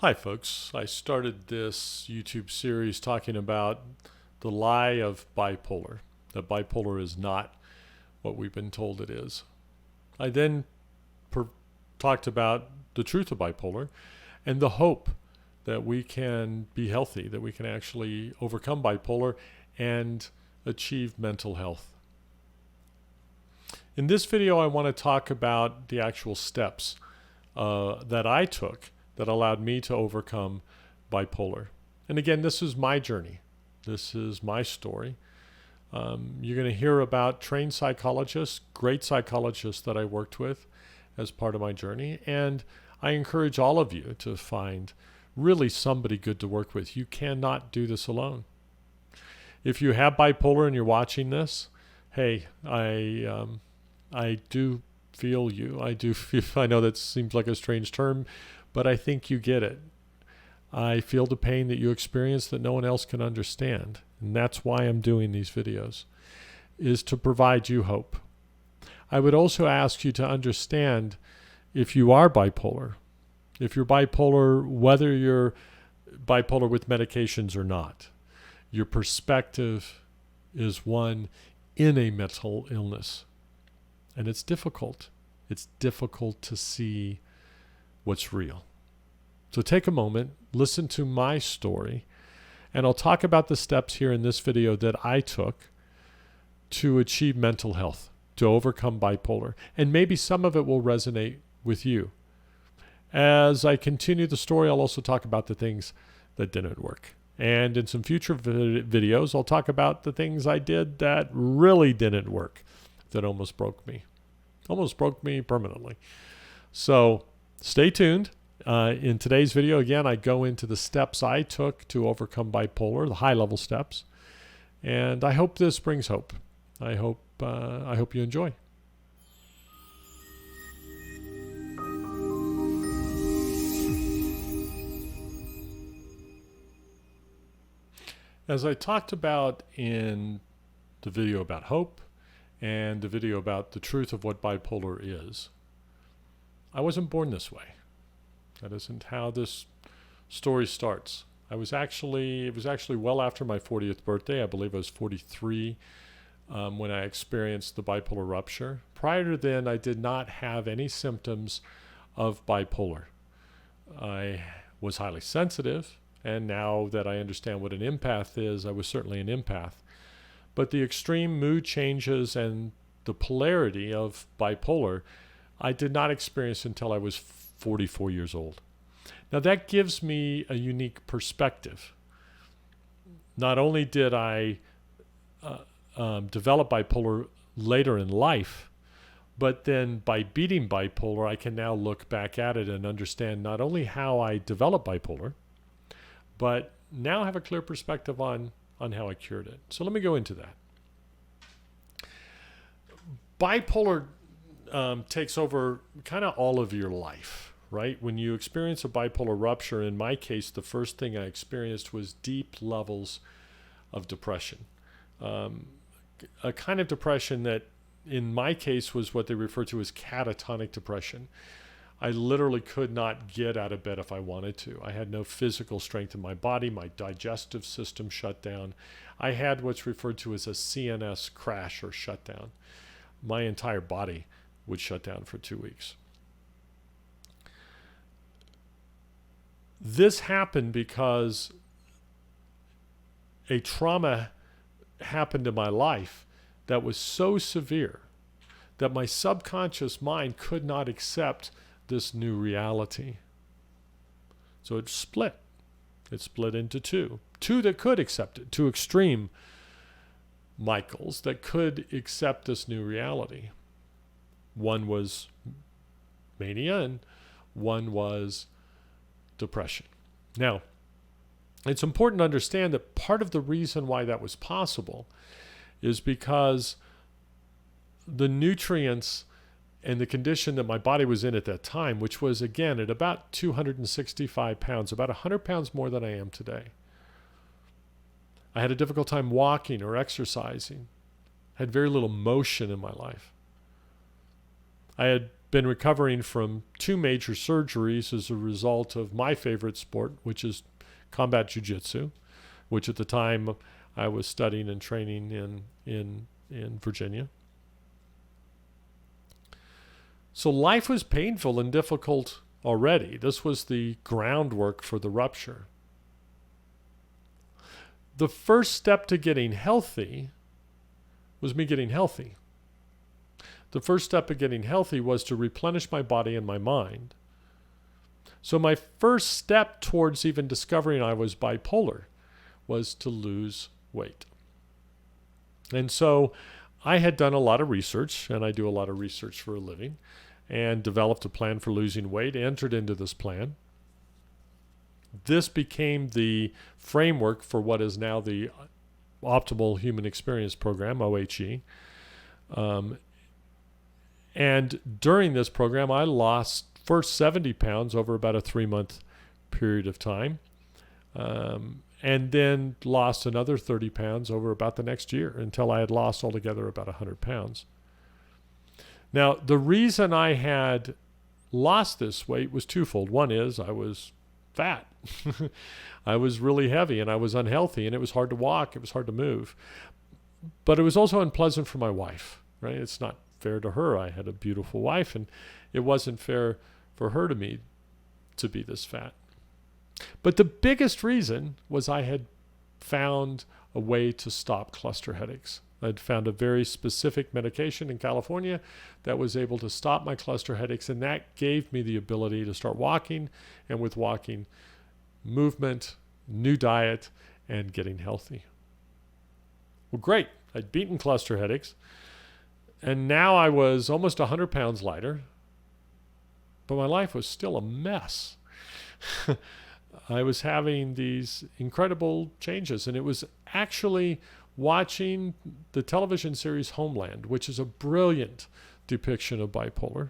Hi folks, I started this YouTube series talking about the lie of bipolar, that bipolar is not what we've been told it is. I then talked about the truth of bipolar and the hope that we can be healthy, that we can actually overcome bipolar and achieve mental health. In this video, I want to talk about the actual steps that I took that allowed me to overcome bipolar. And again, this is my journey. This is my story. You're going to hear about trained psychologists, great psychologists that I worked with as part of my journey. And I encourage all of you to find really somebody good to work with. You cannot do this alone. If you have bipolar and you're watching this, hey, I do feel you. I know that seems like a strange term, but I think you get it. I feel the pain that you experience that no one else can understand. And that's why I'm doing these videos, is to provide you hope. I would also ask you to understand if you are bipolar, whether you're bipolar with medications or not. Your perspective is one in a mental illness. And it's difficult. It's difficult to see what's real. So take a moment, listen to my story, and I'll talk about the steps here in this video that I took to achieve mental health, to overcome bipolar. And maybe some of it will resonate with you. As I continue the story, I'll also talk about the things that didn't work. And in some future videos, I'll talk about the things I did that really didn't work, that almost broke me permanently. So stay tuned. In today's video, again, I go into the steps I took to overcome bipolar, the high-level steps, and I hope this brings hope. I hope you enjoy. As I talked about in the video about hope and the video about the truth of what bipolar is, I wasn't born this way. That isn't how this story starts. It was actually well after my 40th birthday. I believe I was 43 when I experienced the bipolar rupture. Prior to then, I did not have any symptoms of bipolar. I was highly sensitive, and now that I understand what an empath is, I was certainly an empath. But the extreme mood changes and the polarity of bipolar, I did not experience until I was 44 years old. Now that gives me a unique perspective. Not only did I develop bipolar later in life, but then by beating bipolar, I can now look back at it and understand not only how I developed bipolar, but now have a clear perspective on how I cured it. So let me go into that. Bipolar takes over kind of all of your life, right? When you experience a bipolar rupture, in my case, the first thing I experienced was deep levels of depression. A kind of depression that, in my case, was what they refer to as catatonic depression. I literally could not get out of bed if I wanted to. I had no physical strength in my body. My digestive system shut down. I had what's referred to as a CNS crash or shutdown. My entire body would shut down for 2 weeks. This happened because a trauma happened in my life that was so severe that my subconscious mind could not accept this new reality. So it split. It split into two. Two that could accept it. Two extreme Michaels that could accept this new reality. One was mania and one was depression. Now, it's important to understand that part of the reason why that was possible is because the nutrients and the condition that my body was in at that time, which was, again, at about 265 pounds, about 100 pounds more than I am today. I had a difficult time walking or exercising. I had very little motion in my life. I had been recovering from 2 major surgeries as a result of my favorite sport, which is combat jiu-jitsu, which at the time I was studying and training in Virginia. So life was painful and difficult already. This was the groundwork for the rupture. The first step to getting healthy was me getting healthy. The first step of getting healthy was to replenish my body and my mind. So my first step towards even discovering I was bipolar was to lose weight. And so I had done a lot of research, and I do a lot of research for a living, and developed a plan for losing weight, entered into this plan. This became the framework for what is now the Optimal Human Experience Program, OHE. And during this program, I lost first 70 pounds over about a 3-month period of time, and then lost another 30 pounds over about the next year until I had lost altogether about 100 pounds. Now, the reason I had lost this weight was twofold. One is I was fat. I was really heavy and I was unhealthy, and it was hard to walk. It was hard to move. But it was also unpleasant for my wife, right? It's not fair to her. I had a beautiful wife, and it wasn't fair for her to me to be this fat. But the biggest reason was I had found a way to stop cluster headaches. I'd found a very specific medication in California that was able to stop my cluster headaches, and that gave me the ability to start walking, and with walking, movement, new diet, and getting healthy. Well, great. I'd beaten cluster headaches, and now I was almost 100 pounds lighter, but my life was still a mess. I was having these incredible changes, and it was actually watching the television series Homeland, which is a brilliant depiction of bipolar,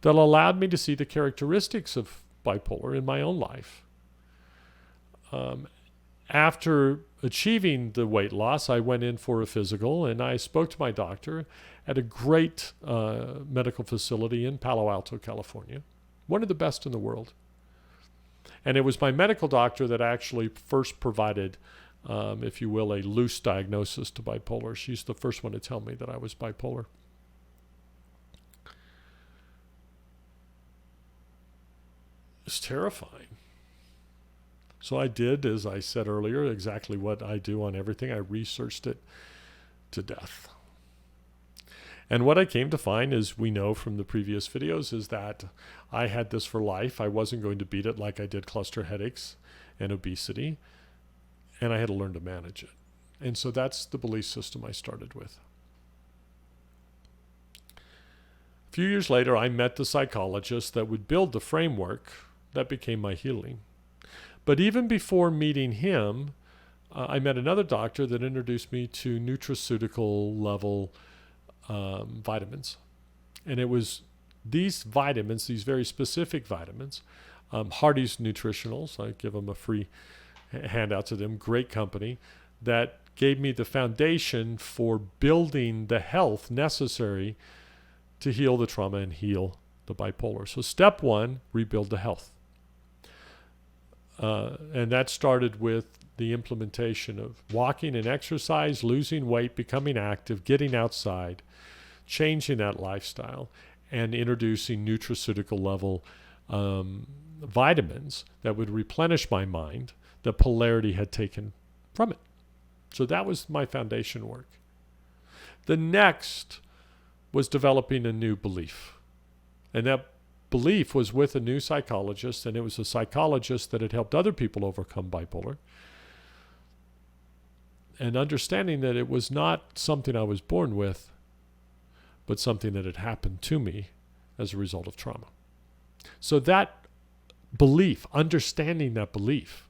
that allowed me to see the characteristics of bipolar in my own life. After achieving the weight loss, I went in for a physical, and I spoke to my doctor at a great medical facility in Palo Alto, California, one of the best in the world. And it was my medical doctor that actually first provided, if you will, a loose diagnosis to bipolar. She's the first one to tell me that I was bipolar. It's terrifying. So I did, as I said earlier, exactly what I do on everything. I researched it to death. And what I came to find, as we know from the previous videos, is that I had this for life. I wasn't going to beat it like I did cluster headaches and obesity, and I had to learn to manage it. And so that's the belief system I started with. A few years later, I met the psychologist that would build the framework that became my healing. But even before meeting him, I met another doctor that introduced me to nutraceutical level vitamins. And it was these vitamins, these very specific vitamins, Hardy's Nutritionals, I give them a free handout to them, great company, that gave me the foundation for building the health necessary to heal the trauma and heal the bipolar. So step 1, rebuild the health. And that started with the implementation of walking and exercise, losing weight, becoming active, getting outside, changing that lifestyle, and introducing nutraceutical level vitamins that would replenish my mind that polarity had taken from it. So that was my foundation work. The next was developing a new belief. And that belief was with a new psychologist, and it was a psychologist that had helped other people overcome bipolar. And understanding that it was not something I was born with, but something that had happened to me as a result of trauma. So that belief, understanding that belief,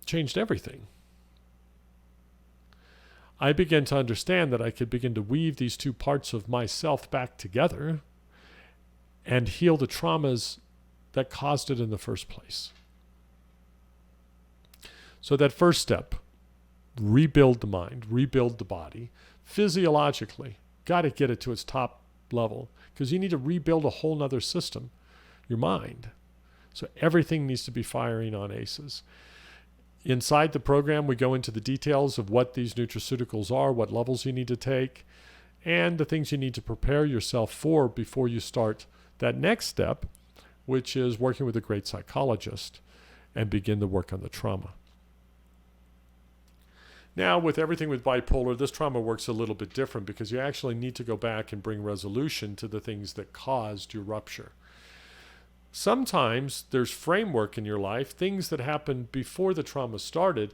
changed everything. I began to understand that I could begin to weave these two parts of myself back together and heal the traumas that caused it in the first place. So that first step, rebuild the mind, rebuild the body, physiologically, got to get it to its top level, because you need to rebuild a whole nother system, your mind. So everything needs to be firing on aces. Inside the program, we go into the details of what these nutraceuticals are, what levels you need to take, and the things you need to prepare yourself for before you start that next step, which is working with a great psychologist and begin to work on the trauma. Now, with everything with bipolar, this trauma works a little bit different, because you actually need to go back and bring resolution to the things that caused your rupture. Sometimes there's framework in your life, things that happened before the trauma started,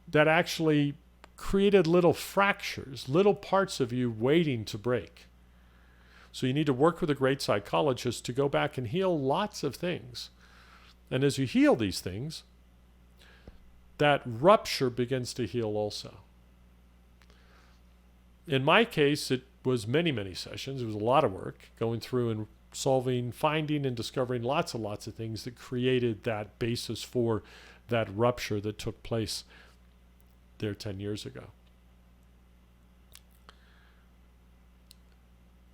that actually created little fractures, little parts of you waiting to break. So you need to work with a great psychologist to go back and heal lots of things. And as you heal these things, that rupture begins to heal also. In my case, it was many, many sessions. It was a lot of work going through and solving, finding and discovering lots and lots of things that created that basis for that rupture that took place there 10 years ago.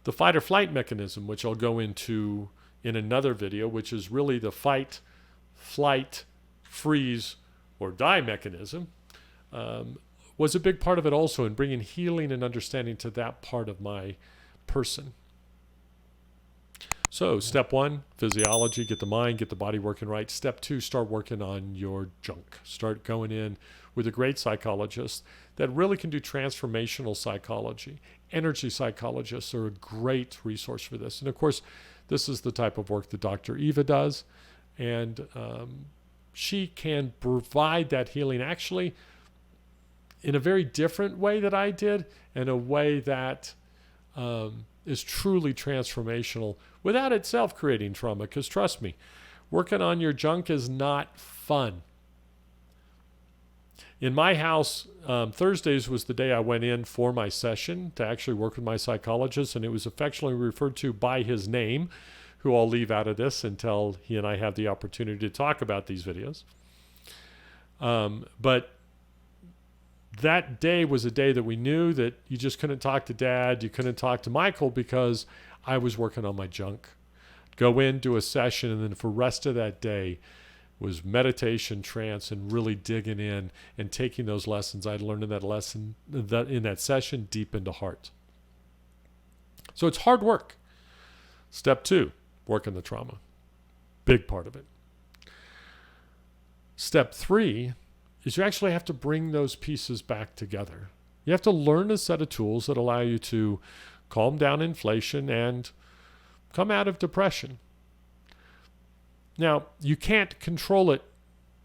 The fight or flight mechanism, which I'll go into in another video, which is really the fight, flight, freeze, or die mechanism, was a big part of it also, in bringing healing and understanding to that part of my person. So step 1, physiology, get the mind, get the body working right. Step 2, start working on your junk. Start going in with a great psychologist that really can do transformational psychology. Energy psychologists are a great resource for this. And of course, this is the type of work that Dr. Eva does. And she can provide that healing actually in a very different way that I did, in a way that is truly transformational without itself creating trauma. Because trust me, working on your junk is not fun. In my house, Thursdays was the day I went in for my session to actually work with my psychologist, and it was affectionately referred to by his name, who I'll leave out of this until he and I have the opportunity to talk about these videos. But that day was a day that we knew that you just couldn't talk to Dad, you couldn't talk to Michael, because I was working on my junk. Go in, do a session, and then for the rest of that day was meditation, trance, and really digging in and taking those lessons I'd learned in that session deep into heart. So it's hard work. Step 2, work on the trauma. Big part of it. Step 3 is you actually have to bring those pieces back together. You have to learn a set of tools that allow you to calm down inflation and come out of depression. Now, you can't control it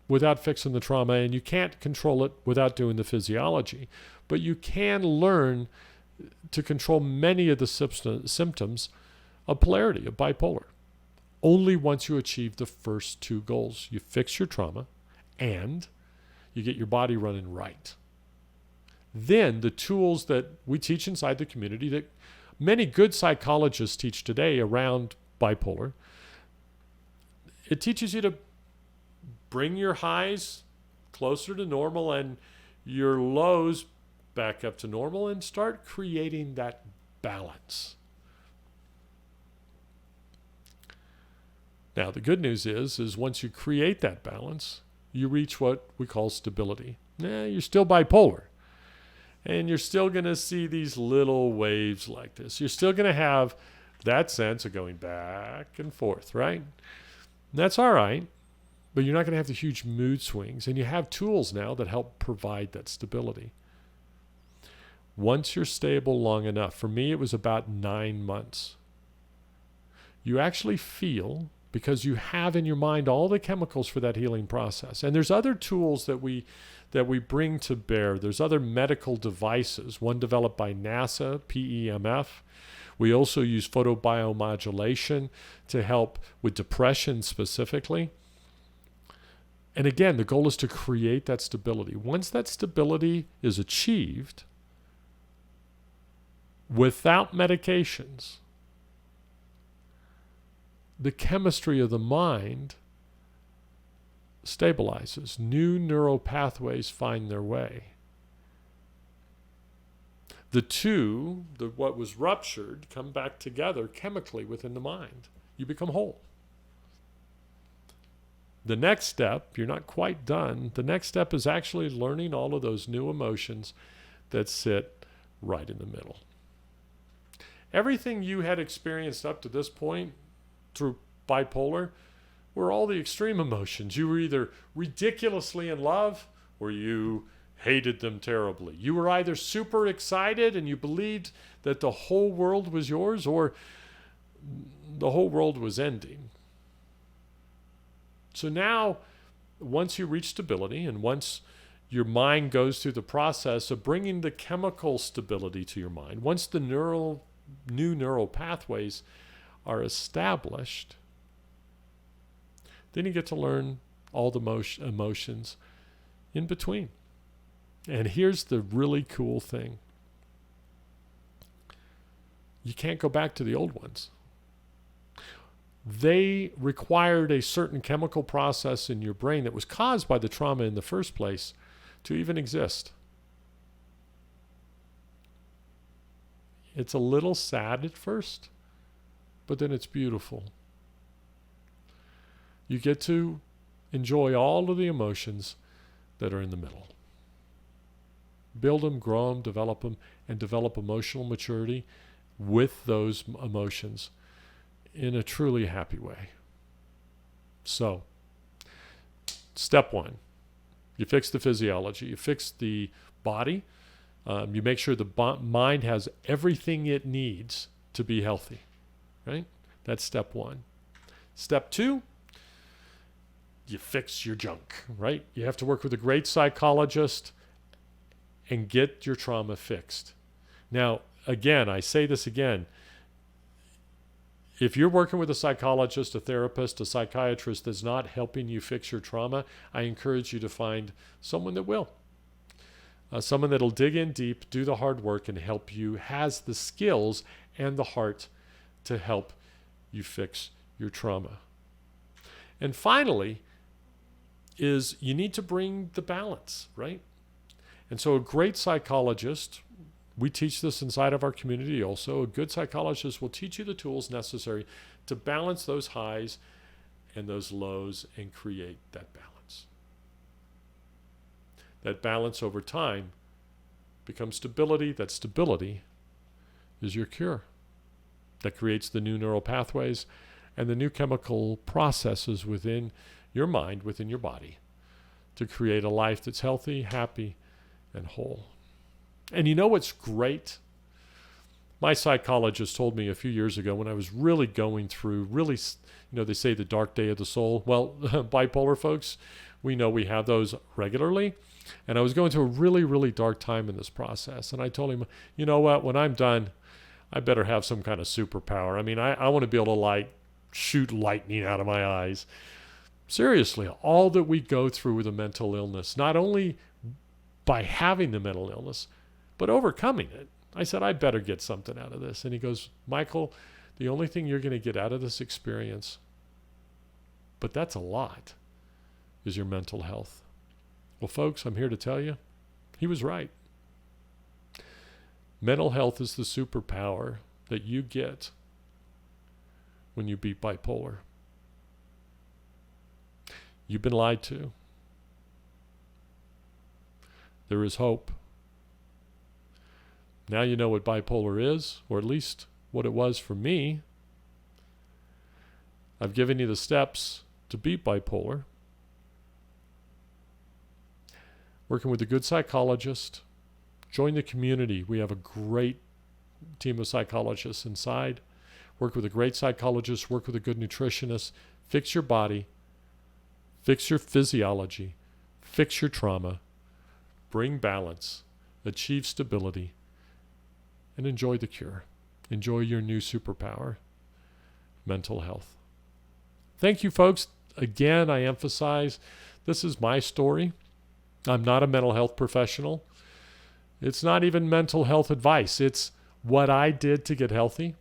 without fixing the trauma, and you can't control it without doing the physiology, but you can learn to control many of the symptoms of polarity, of bipolar, only once you achieve the first 2 goals. You fix your trauma and you get your body running right. Then the tools that we teach inside the community, that many good psychologists teach today around bipolar, it teaches you to bring your highs closer to normal and your lows back up to normal, and start creating that balance. Now, the good news is once you create that balance, you reach what we call stability. You're still bipolar, and you're still going to see these little waves like this. You're still going to have that sense of going back and forth, right? That's all right, but you're not going to have the huge mood swings, and you have tools now that help provide that stability. Once you're stable long enough, for me it was about 9 months, you actually feel, because you have in your mind all the chemicals for that healing process. And there's other tools that we bring to bear. There's other medical devices, one developed by NASA, PEMF. We also use photobiomodulation to help with depression specifically. And again, the goal is to create that stability. Once that stability is achieved, without medications, the chemistry of the mind stabilizes. New neural pathways find their way. The two, what was ruptured, come back together chemically within the mind. You become whole. The next step, you're not quite done. The next step is actually learning all of those new emotions that sit right in the middle. Everything you had experienced up to this point through bipolar were all the extreme emotions. You were either ridiculously in love or you hated them terribly. You were either super excited and you believed that the whole world was yours, or the whole world was ending. So now, once you reach stability and once your mind goes through the process of bringing the chemical stability to your mind, once the new neural pathways are established, then you get to learn all the emotions in between. And here's the really cool thing. You can't go back to the old ones. They required a certain chemical process in your brain that was caused by the trauma in the first place to even exist. It's a little sad at first, but then it's beautiful. You get to enjoy all of the emotions that are in the middle. Build them, grow them, develop them, and develop emotional maturity with those emotions in a truly happy way. So, step one, you fix the physiology, you fix the body, you make sure the mind has everything it needs to be healthy, right? That's step one. Step two, you fix your junk, right? You have to work with a great psychologist and get your trauma fixed. Now, again, I say this again. If you're working with a psychologist, a therapist, a psychiatrist that's not helping you fix your trauma, I encourage you to find someone that will. Someone that'll dig in deep, do the hard work, and help you, has the skills and the heart to help you fix your trauma. And finally, is you need to bring the balance, right? And so a great psychologist, we teach this inside of our community also, a good psychologist will teach you the tools necessary to balance those highs and those lows and create that balance. That balance over time becomes stability. That stability is your cure. That creates the new neural pathways and the new chemical processes within your mind, within your body, to create a life that's healthy, happy, and whole. And you know what's great? My psychologist told me a few years ago when I was really going through, they say the dark day of the soul. Well, bipolar folks, we know we have those regularly. And I was going through a really, really dark time in this process. And I told him, you know what, when I'm done, I better have some kind of superpower. I mean, I want to be able to shoot lightning out of my eyes. Seriously, all that we go through with a mental illness, not only by having the mental illness, but overcoming it. I said, I better get something out of this. And he goes, Michael, the only thing you're going to get out of this experience, but that's a lot, is your mental health. Well, folks, I'm here to tell you, he was right. Mental health is the superpower that you get when you beat bipolar. You've been lied to. There is hope. Now you know what bipolar is, or at least what it was for me. I've given you the steps to beat bipolar. Working with a good psychologist. Join the community. We have a great team of psychologists inside. Work with a great psychologist. Work with a good nutritionist. Fix your body. Fix your physiology. Fix your trauma. Bring balance. Achieve stability. And enjoy the cure. Enjoy your new superpower, mental health. Thank you, folks. Again, I emphasize, this is my story. I'm not a mental health professional. It's not even mental health advice. It's what I did to get healthy.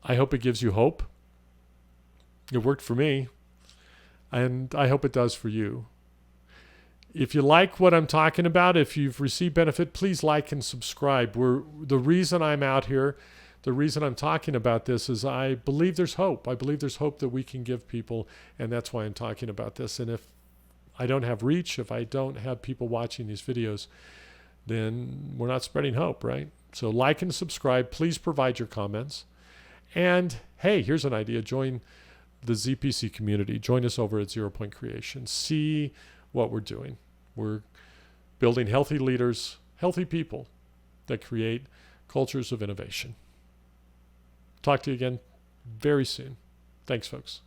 I hope it gives you hope. It worked for me, and I hope it does for you. If you like what I'm talking about, if you've received benefit, please like and subscribe. The reason I'm out here, the reason I'm talking about this is I believe there's hope. I believe there's hope that we can give people, and that's why I'm talking about this. And if I don't have reach, if I don't have people watching these videos, then we're not spreading hope, right? So like and subscribe. Please provide your comments. And hey, here's an idea. Join the ZPC community. Join us over at 0 Point Creation. See what we're doing. We're building healthy leaders, healthy people that create cultures of innovation. Talk to you again very soon. Thanks, folks.